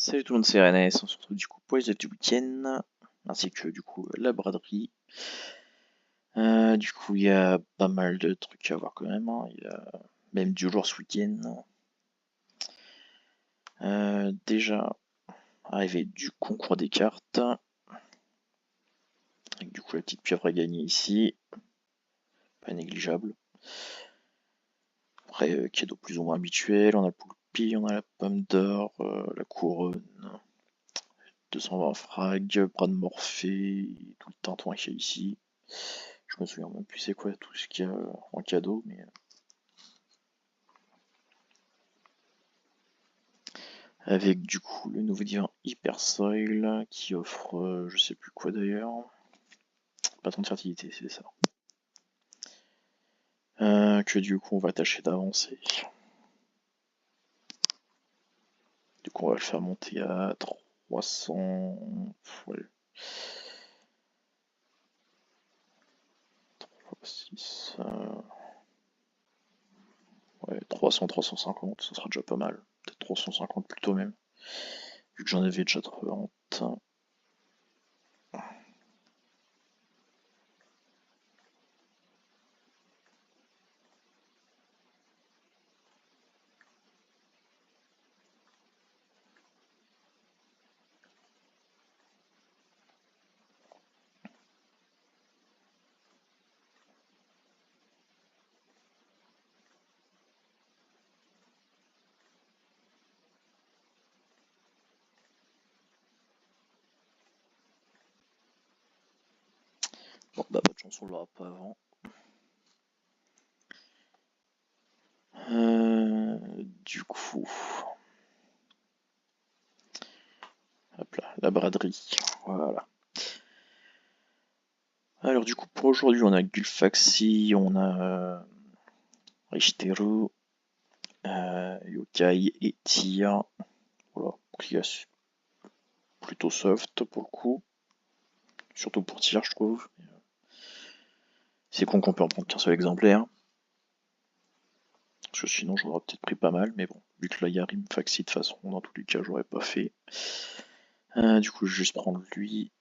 Salut tout le monde, c'est René, on se retrouve du coup pour les actus du week-end, ainsi que du coup la braderie. Du coup il y a pas mal de trucs à voir quand même, hein. Il y a même du jour ce week-end. Déjà, arrivé du concours des cartes, avec du coup la petite pieuvre à gagner ici, pas négligeable. Après, cadeau plus ou moins habituel, on a le poulpi, on a la pomme d'or, la couronne, 220 frags, bras de Morphée, tout le tintouin qu'il y a ici. Je me souviens même plus c'est quoi tout ce qu'il y a en cadeau, mais avec du coup le nouveau divin Hyper Soil qui offre je sais plus quoi d'ailleurs, pas tant de fertilité, c'est ça. Que du coup on va tâcher d'avancer. Du coup on va le faire monter à 300. Ouais. 6, ouais, 300, 350, ça sera déjà pas mal. Peut-être 350 plutôt même. Vu que j'en avais déjà 30. Bon bah pas de chance, on l'aura pas avant. Du coup, hop là, la braderie, voilà. Alors du coup pour aujourd'hui on a Gulfaxi, on a Richteru, Yokai et Tia. Voilà, qui est plutôt soft pour le coup. Surtout pour Tia je trouve. C'est con qu'on peut en prendre qu'un seul exemplaire. Parce que sinon j'aurais peut-être pris pas mal, mais bon, vu que là il y a Rimfaxi de toute façon, dans tous les cas j'aurais pas fait. Du coup je vais juste prendre lui.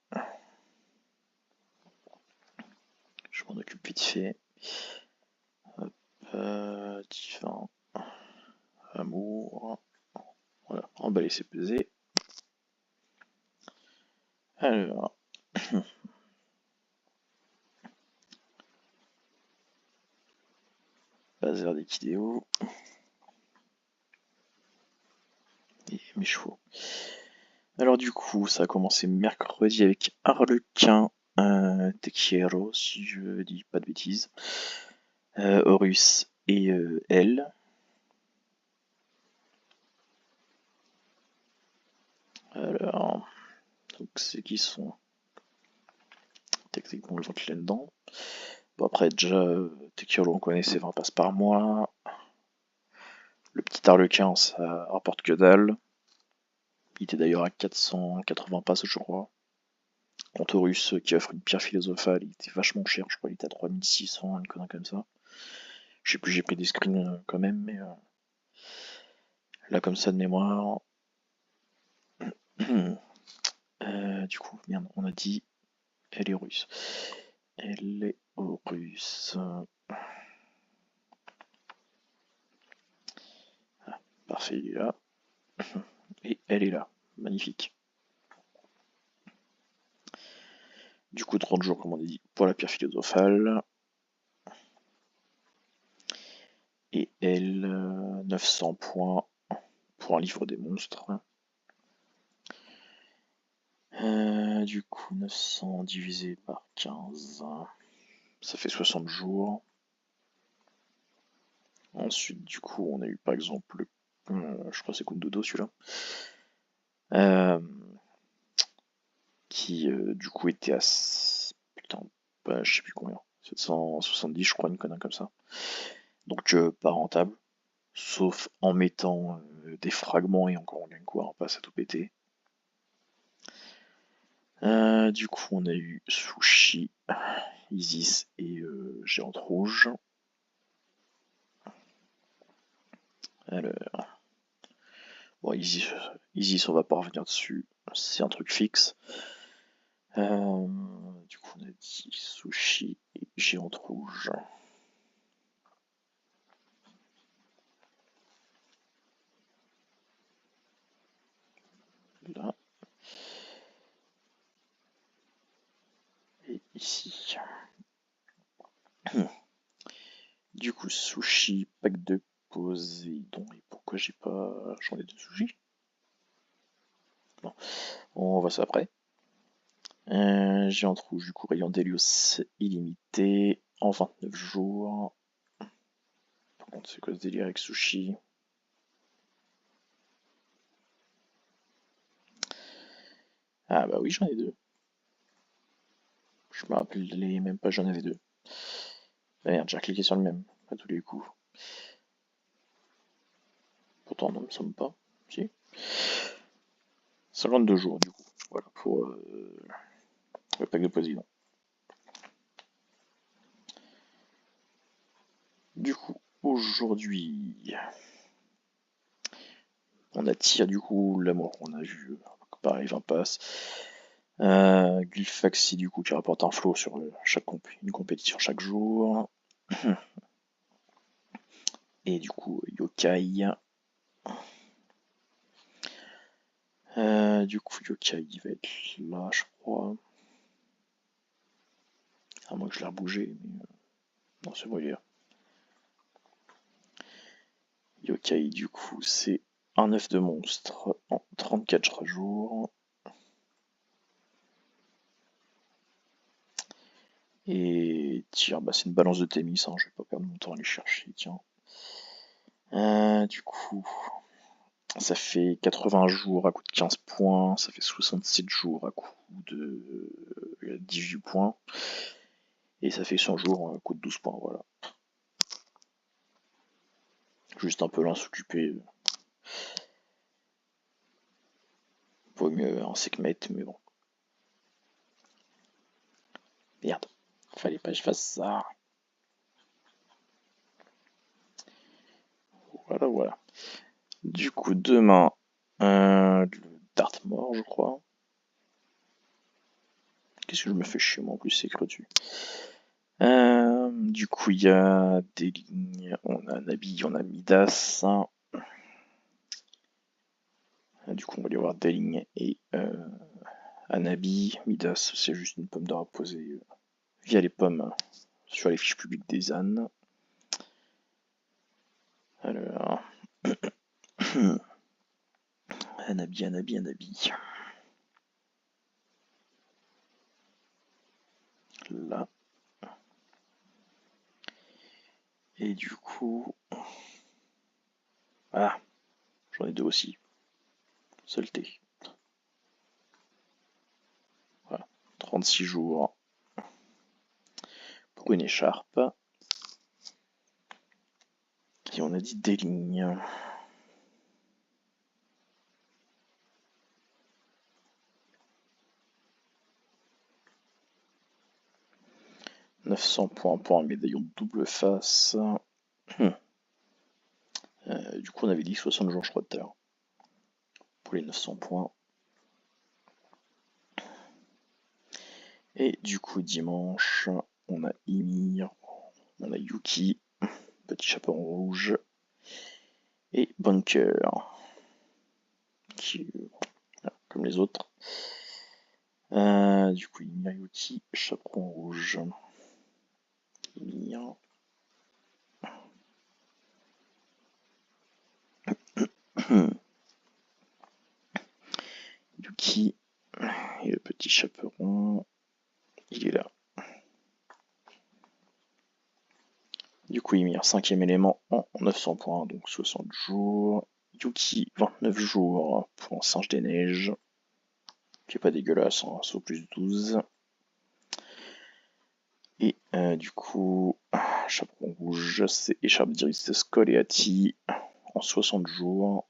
Je m'en occupe vite fait. Hop, divin, amour. Voilà, emballer c'est pesé. Alors, laser d'équidéo. Et mes chevaux. Alors du coup, ça a commencé mercredi avec Harlequin, Tequiero, si je dis pas de bêtises, Horus et Elle. Alors, donc c'est qui sont techniquement le ventre là-dedans. Bon après déjà, Tequiero on connaît, c'est 20 passes par mois. Le petit Harlequin, ça rapporte que dalle. Il était d'ailleurs à 480 passes, je crois. Horus qui offre une pierre philosophale, il était vachement cher, je crois qu'il était à 3600, une connerie comme ça. Je sais plus, j'ai pris des screens quand même, mais là comme ça de mémoire. Du coup, merde, on a dit elle est russe. Elle est russe. Ah, parfait, il est là. Et elle est là. Magnifique. Du coup, 30 jours, comme on a dit, pour la pierre philosophale. Et elle, 900 points pour un livre des monstres. Du coup, 900 divisé par 15, ça fait 60 jours. Ensuite, du coup, on a eu par exemple, je crois que c'est Kundodo celui-là, qui du coup était à, putain, bah, je sais plus combien, 770 je crois, une connerie comme ça. Donc pas rentable, sauf en mettant des fragments et encore on gagne quoi, on passe à tout péter. Du coup, on a eu Sushi, Isis et Géante Rouge. Alors, bon, Isis, Isis, on va pas revenir dessus, c'est un truc fixe. Du coup, on a dit sushi et géante rouge. Là. Et ici. Du coup, sushi, pack de Poséidon. Et pourquoi j'ai pas. J'en ai de sushi? Non. On voit ça après. Géante rouge, du coup, rayon d'Hélios illimité en 29 jours. Par contre, c'est quoi ce délire avec sushi? Ah bah oui, j'en ai deux. Je me rappelais même pas, j'en avais deux. Ah merde, j'ai cliqué sur le même, à tous les coups. Pourtant, non, me semble pas. Si. 52 jours, du coup. Voilà, pour le pack de Poséidon. Du coup, aujourd'hui, on attire du coup l'amour. On a vu, pareil, 20 passes. Glyphaxie, du coup, qui rapporte un flow sur une compétition chaque jour. Et du coup, Yokai. Du coup, Yokai, il va être là, je crois. À moins que je l'ai rebougé, mais non, c'est bon, il est là. Yokai, du coup, c'est un œuf de monstre en 34 jours. Et tiens, bah, c'est une balance de Thémis, hein, je vais pas perdre mon temps à aller chercher, tiens. Du coup, ça fait 80 jours à coup de 15 points, ça fait 67 jours à coup de 18 points, et ça fait 100 jours à coup de 12 points, voilà. Juste un peu l'insoccupé. Vaut mieux un segmate, mais bon. Merde, fallait pas que je fasse ça. Voilà, voilà. Du coup, demain, le Dartmoor, je crois. Qu'est-ce que je me fais chier, moi, en plus, c'est écrit dessus. Du coup, il y a des lignes. On a Nabi, on a Midas. Du coup, on va aller voir des lignes et Anabi. Midas, c'est juste une pomme d'or à poser via les pommes sur les fiches publiques des ânes. Alors. Anabi, Anabi, Anabi. Là. Et du coup. Ah, j'en ai deux aussi. Saleté. Voilà. 36 jours pour une écharpe. Et on a dit des lignes. 900 points pour un médaillon de double face. Du coup, on avait dit 60 jours, je crois, tout à l'heure. Pour les 900 points. Et du coup, dimanche, on a Ymir, on a Yuki, Petit Chaperon Rouge, et Bunker, qui, comme les autres. Du coup, Ymir, Yuki, Chaperon Rouge. Ymir. Yuki, et le Petit Chaperon, il est là. Du coup, Ymir, 5ème élément en 900 points, donc 60 jours. Yuki, 29 jours pour un singe des neiges, qui est pas dégueulasse, hein, saut plus 12. Et du coup, Chaperon Rouge, c'est Écharpe d'Iris Scoleati en 60 jours.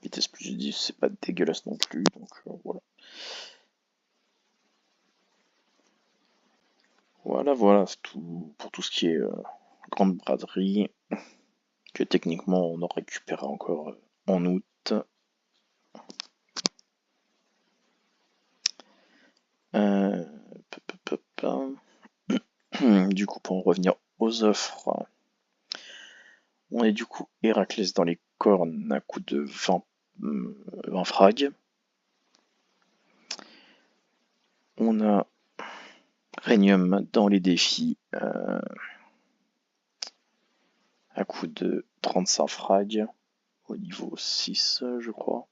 Vitesse plus 10, c'est pas dégueulasse non plus, donc voilà. Voilà, voilà, tout, pour tout ce qui est grande braderie. que techniquement on en récupérera encore en août. Du coup, pour en revenir aux offres, on est du coup Héraclès dans les cornes à coût de 20 frags. On a Rhénium dans les défis à coût de 35 frags au niveau 6, je crois.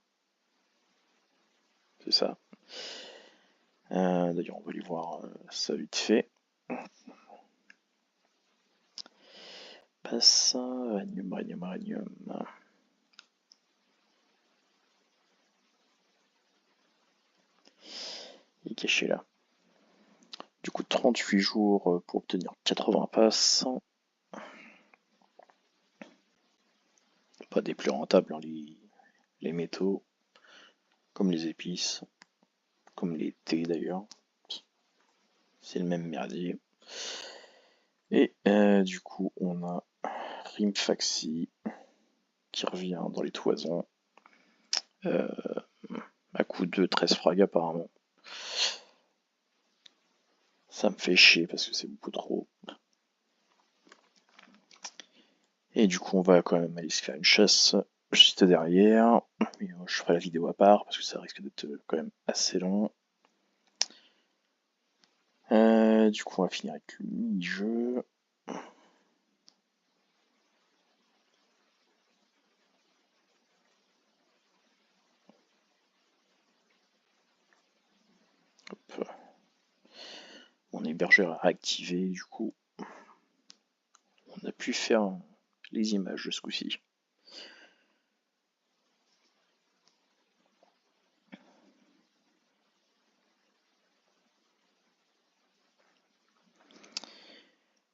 C'est ça. D'ailleurs, on va aller voir ça vite fait. Passe, Rhénium. Il est caché là. Du coup, 38 jours pour obtenir 80 passes. Pas des plus rentables, hein, les métaux, comme les épices, comme les thés d'ailleurs. C'est le même merdier. Et du coup, on a Rimfaxi qui revient dans les toisons à coup de 13 frags apparemment. Ça me fait chier parce que c'est beaucoup trop. Et du coup, on va quand même aller se faire une chasse juste derrière. Et, je ferai la vidéo à part parce que ça risque d'être quand même assez long. Du coup, on va finir avec le mini-jeu. Hop. Mon hébergeur a activé, du coup, on a pu faire les images ce coup-ci.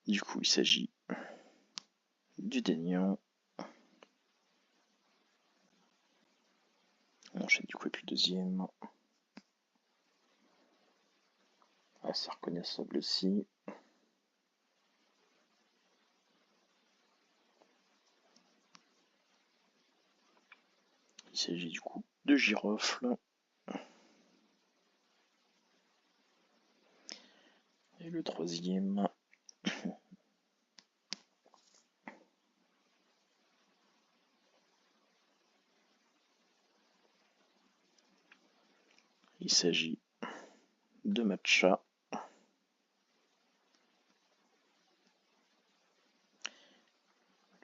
Du coup, il s'agit du Daignan. On enchaîne du coup avec le deuxième. Ah, c'est reconnaissable aussi. Il s'agit du coup de girofle. Et le troisième. Il s'agit de matcha.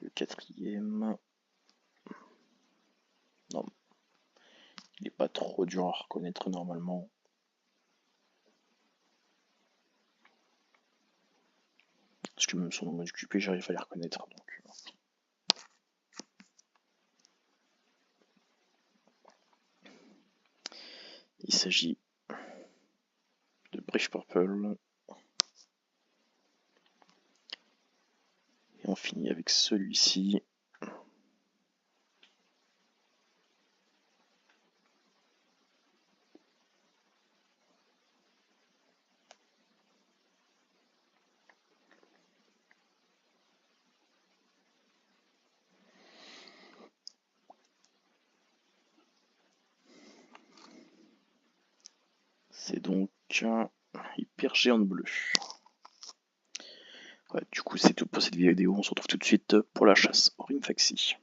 Le quatrième. Non, il n'est pas trop dur à reconnaître normalement. Parce que même son nom occupé, j'arrive à les reconnaître. Donc. Il s'agit de Brief Purple. Et on finit avec celui-ci. C'est donc un hyper géant bleu. Ouais, du coup, c'est tout pour cette vidéo. On se retrouve tout de suite pour la chasse au Rimfaxi.